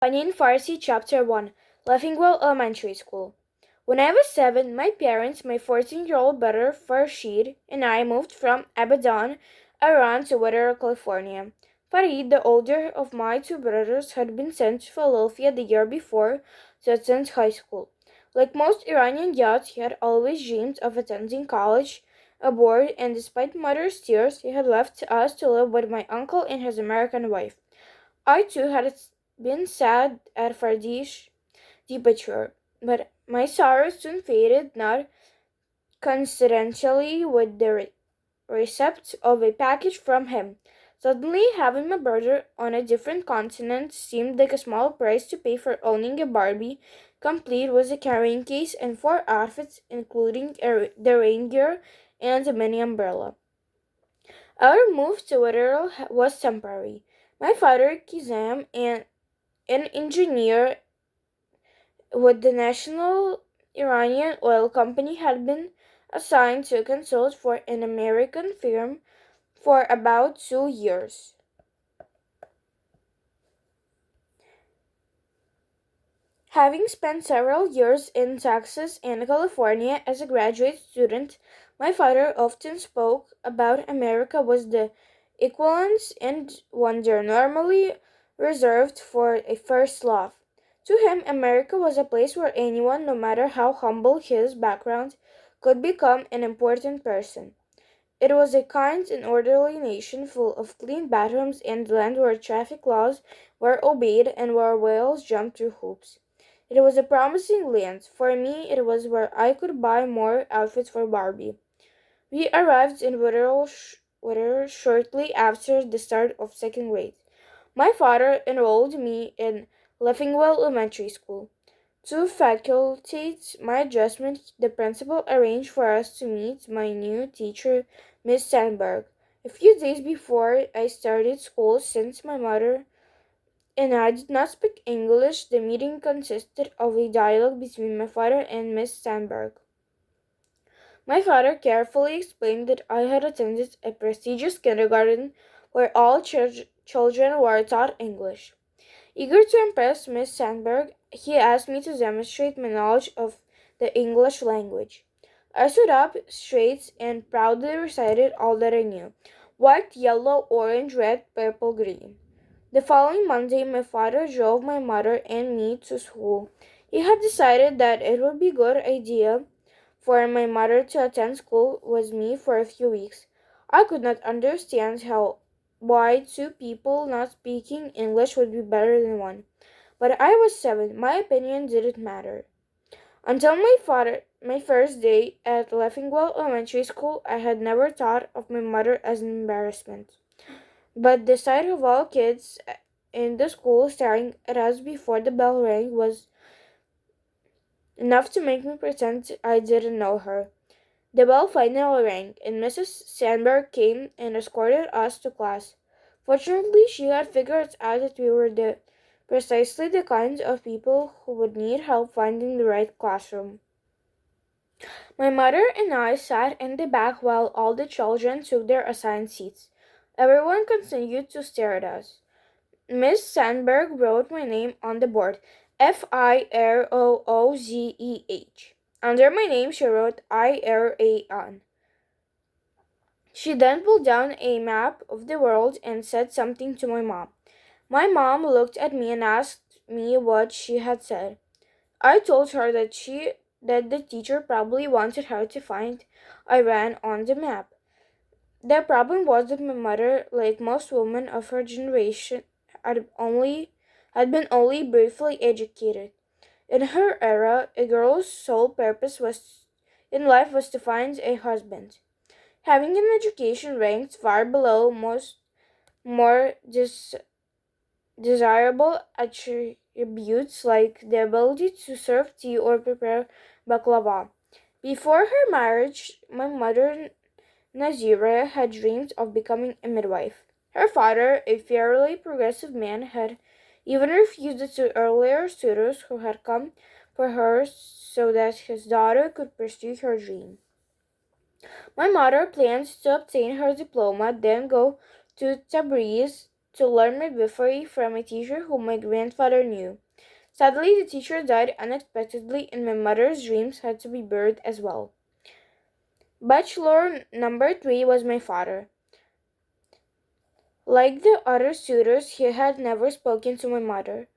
Onion Farsi Chapter 1 Leffingwell Elementary School. When I was 7, my parents, my 14-year-old brother Farshid, and I moved from Abadan, Iran to Whittier, California. Farid, the older of my two brothers, had been sent to Philadelphia the year before to attend high school. Like most Iranian youths, he had always dreamed of attending college abroad, and despite mother's tears, he had left us to live with my uncle and his American wife. I too had been sad at Farid's departure, but my sorrow soon faded, not coincidentally with the receipt of a package from him. Suddenly, having my brother on a different continent seemed like a small price to pay for owning a Barbie, complete with a carrying case and four outfits, including the rain gear and a mini umbrella. Our move to Whittier was temporary. My father, Kizam, and an engineer with the National Iranian Oil Company, had been assigned to consult for an American firm for about 2 years. Having spent several years in Texas and California as a graduate student, my father often spoke about America with the equivalence and wonder normally reserved for a first love. To him, America was a place where anyone, no matter how humble his background, could become an important person. It was a kind and orderly nation full of clean bathrooms and land where traffic laws were obeyed and where whales jumped through hoops. It was a promising land. For me, it was where I could buy more outfits for Barbie. We arrived in Whittier shortly after the start of second grade. My father enrolled me in Leffingwell Elementary School. To facilitate my adjustment, the principal arranged for us to meet my new teacher, Miss Sandberg, a few days before I started school. Since my mother and I did not speak English, the meeting consisted of a dialogue between my father and Miss Sandberg. My father carefully explained that I had attended a prestigious kindergarten where all children were taught English. Eager to impress Miss Sandberg, he asked me to demonstrate my knowledge of the English language. I stood up straight and proudly recited all that I knew: white, yellow, orange, red, purple, green. The following Monday, my father drove my mother and me to school. He had decided that it would be a good idea for my mother to attend school with me for a few weeks. I could not understand why two people not speaking English would be better than one. But I was 7. My opinion didn't matter. Until my first day at Leffingwell Elementary School, I had never thought of my mother as an embarrassment. But the sight of all kids in the school staring at us before the bell rang was enough to make me pretend I didn't know her. The bell finally rang, and Mrs. Sandberg came and escorted us to class. Fortunately, she had figured out that we were precisely the kind of people who would need help finding the right classroom. My mother and I sat in the back while all the children took their assigned seats. Everyone continued to stare at us. Miss Sandberg wrote my name on the board, Firoozeh. Under my name, she wrote Iran. She then pulled down a map of the world and said something to my mom. My mom looked at me and asked me what she had said. I told her that the teacher probably wanted her to find Iran on the map. The problem was that my mother, like most women of her generation, had been only briefly educated. In her era, a girl's sole purpose in life was to find a husband. Having an education ranked far below most more desirable attributes like the ability to serve tea or prepare baklava. Before her marriage, my mother Nazira had dreamed of becoming a midwife. Her father, a fairly progressive man, had even refused it to earlier suitors who had come for her so that his daughter could pursue her dream. My mother planned to obtain her diploma, then go to Tabriz to learn midwifery from a teacher whom my grandfather knew. Sadly, the teacher died unexpectedly, and my mother's dreams had to be buried as well. Bachelor number 3 was my father. Like the other suitors, he had never spoken to my mother.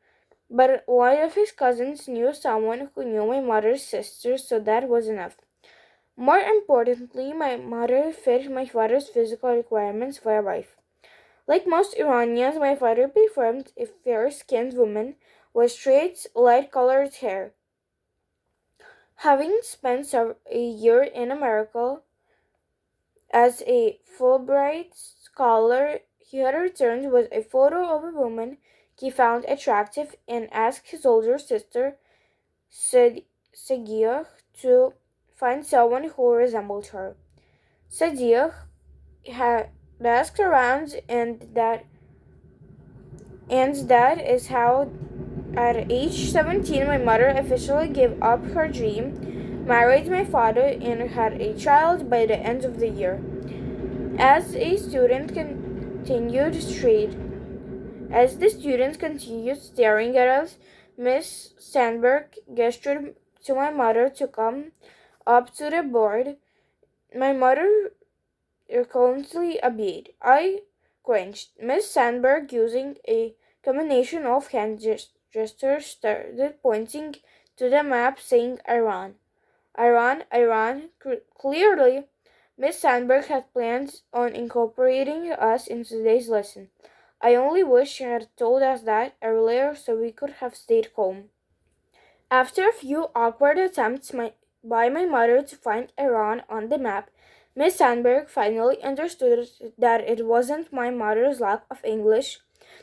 But one of his cousins knew someone who knew my mother's sister, so that was enough. More importantly, my mother fit my father's physical requirements for a wife. Like most Iranians, my father preferred a fair-skinned woman with straight, light-colored hair. Having spent a year in America as a Fulbright scholar, he had returned with a photo of a woman he found attractive and asked his older sister, Sagiah, to find someone who resembled her. Sagiah had asked around, and that is how, at age 17, my mother officially gave up her dream, married my father, and had a child by the end of the year. As a student continued straight, as the students continued staring at us, Miss Sandberg gestured to my mother to come up to the board. My mother reluctantly obeyed. I cringed. Miss Sandberg, using a combination of hand gestures, started pointing to the map, saying Iran. Iran, Iran. Clearly, Miss Sandberg had plans on incorporating us in today's lesson. I only wish she had told us that earlier so we could have stayed home. After a few awkward attempts by my mother to find Iran on the map, Miss Sandberg finally understood that it wasn't my mother's lack of English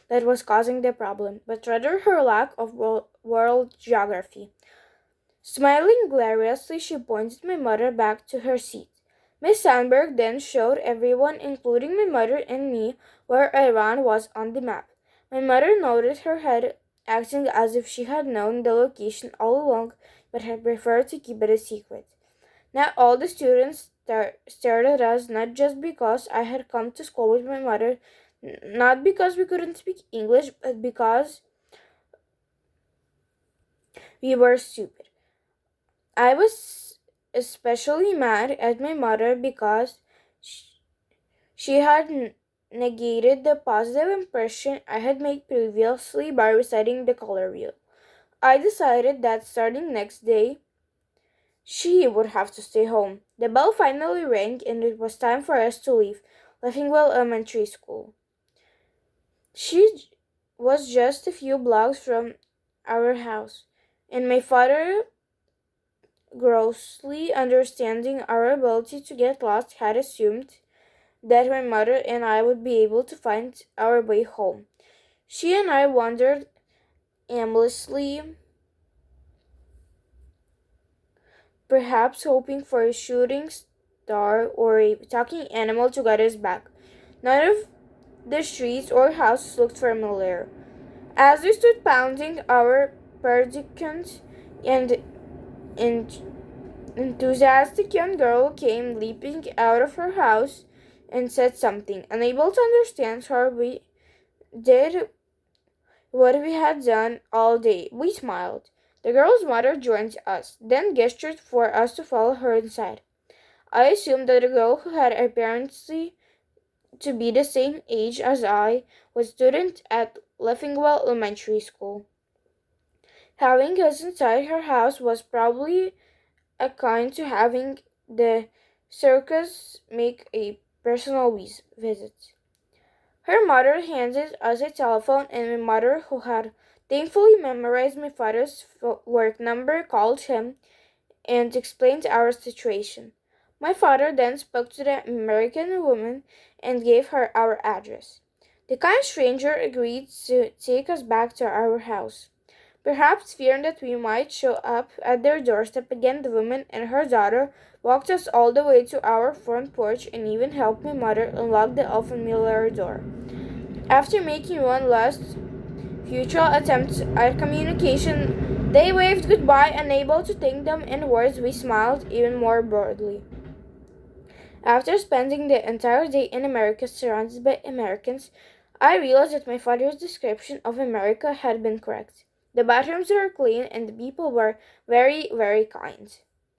that was causing the problem, but rather her lack of world geography. Smiling gloriously, she pointed my mother back to her seat. Miss Sandberg then showed everyone, including my mother and me, where Iran was on the map. My mother nodded her head, acting as if she had known the location all along, but had preferred to keep it a secret. Now all the students stared at us, not just because I had come to school with my mother, not because we couldn't speak English, but because we were stupid. I was especially mad at my mother because she had negated the positive impression I had made previously by reciting the color wheel. I decided that starting next day, she would have to stay home. The bell finally rang, and it was time for us to leave Leffingwell Elementary School. She was just a few blocks from our house, and my father, grossly understanding our ability to get lost, had assumed that my mother and I would be able to find our way home. She and I wandered aimlessly, perhaps hoping for a shooting star or a talking animal to guide us back. None of the streets or houses looked familiar. As we stood pounding our predicament, an enthusiastic young girl came leaping out of her house and said something. Unable to understand her, we did what we had done all day. We smiled. The girl's mother joined us, then gestured for us to follow her inside. I assumed that the girl, who had apparently to be the same age as I, was a student at Leffingwell Elementary School. Having us inside her house was probably akin to having the circus make a personal visit. Her mother handed us a telephone, and my mother, who had thankfully memorized my father's work number, called him and explained our situation. My father then spoke to the American woman and gave her our address. The kind stranger agreed to take us back to our house. Perhaps fearing that we might show up at their doorstep again, the woman and her daughter walked us all the way to our front porch and even helped my mother unlock the unfamiliar door. After making one last futile attempt at communication, they waved goodbye. Unable to thank them in words, we smiled even more broadly. After spending the entire day in America surrounded by Americans, I realized that my father's description of America had been correct. The bathrooms were clean and the people were very, very kind.